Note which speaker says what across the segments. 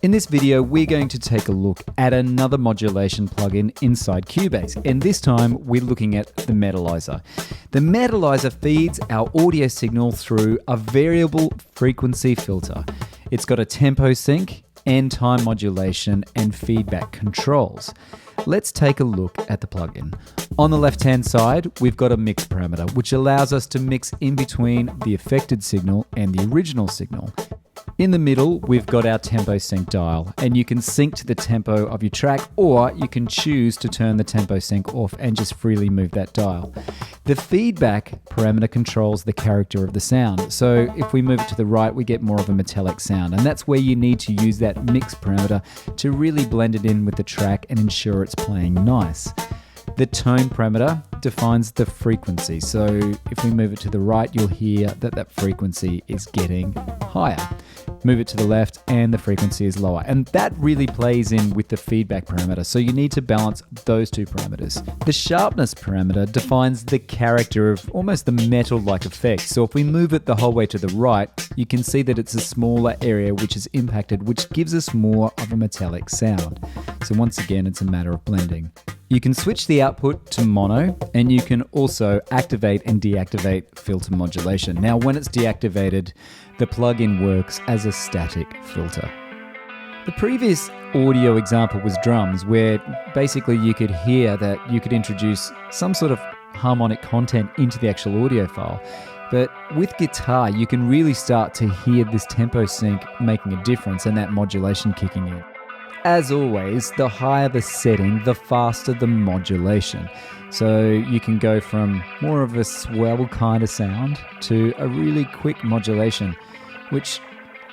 Speaker 1: In this video, we're going to take a look at another modulation plugin inside Cubase, and this time we're looking at the Metalizer. The Metalizer feeds our audio signal through a variable frequency filter. It's got a tempo sync and time modulation and feedback controls. Let's take a look at the plugin. On the left-hand side, we've got a mix parameter, which allows us to mix in between the affected signal and the original signal. In the middle, we've got our tempo sync dial, and you can sync to the tempo of your track, or you can choose to turn the tempo sync off and just freely move that dial. The feedback parameter controls the character of the sound. So if we move it to the right, we get more of a metallic sound, and that's where you need to use that mix parameter to really blend it in with the track and ensure it's playing nice. The tone parameter defines the frequency. So if we move it to the right, you'll hear that that frequency is getting higher. Move it to the left and the frequency is lower. And that really plays in with the feedback parameter. So you need to balance those two parameters. The sharpness parameter defines the character of almost the metal-like effect. So if we move it the whole way to the right, you can see that it's a smaller area which is impacted, which gives us more of a metallic sound. So once again, it's a matter of blending. You can switch the output to mono, and you can also activate and deactivate filter modulation. Now, when it's deactivated, the plugin works as a static filter. The previous audio example was drums, where basically you could hear that you could introduce some sort of harmonic content into the actual audio file. But with guitar, you can really start to hear this tempo sync making a difference and that modulation kicking in. As always, the higher the setting, the faster the modulation. So you can go from more of a swell kind of sound to a really quick modulation, which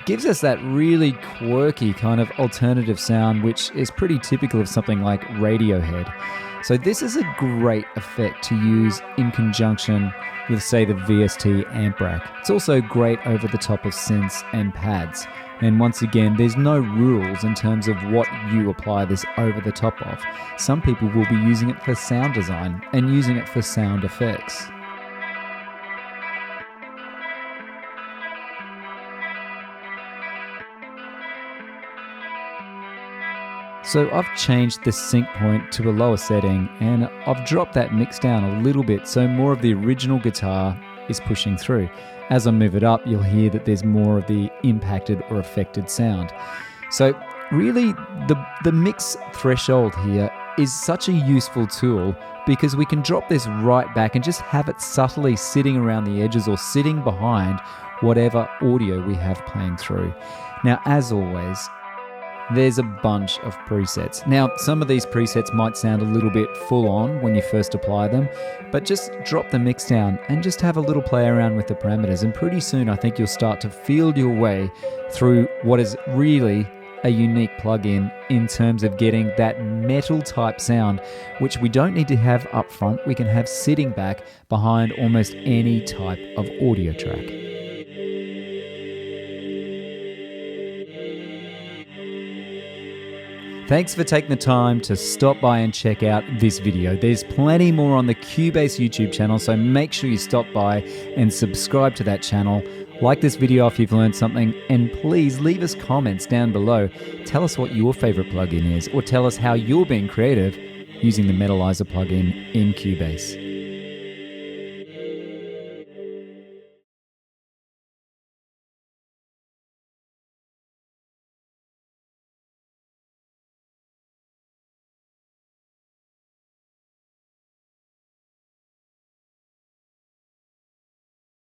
Speaker 1: gives us that really quirky kind of alternative sound, which is pretty typical of something like Radiohead. So this is a great effect to use in conjunction with, say, the VST amp rack. It's also great over the top of synths and pads. And once again, there's no rules in terms of what you apply this over the top of. Some people will be using it for sound design and using it for sound effects. So I've changed the sync point to a lower setting, and I've dropped that mix down a little bit so more of the original guitar is pushing through. As I move it up, you'll hear that there's more of the impacted or affected sound. So really, the mix threshold here is such a useful tool because we can drop this right back and just have it subtly sitting around the edges or sitting behind whatever audio we have playing through. Now, as always, there's a bunch of presets. Now, some of these presets might sound a little bit full on when you first apply them, but just drop the mix down and just have a little play around with the parameters. And pretty soon, I think you'll start to feel your way through what is really a unique plugin in terms of getting that metal type sound, which we don't need to have up front. We can have sitting back behind almost any type of audio track. Thanks for taking the time to stop by and check out this video. There's plenty more on the Cubase YouTube channel, so make sure you stop by and subscribe to that channel. Like this video if you've learned something, and please leave us comments down below. Tell us what your favorite plugin is, or tell us how you're being creative using the Metalizer plugin in Cubase.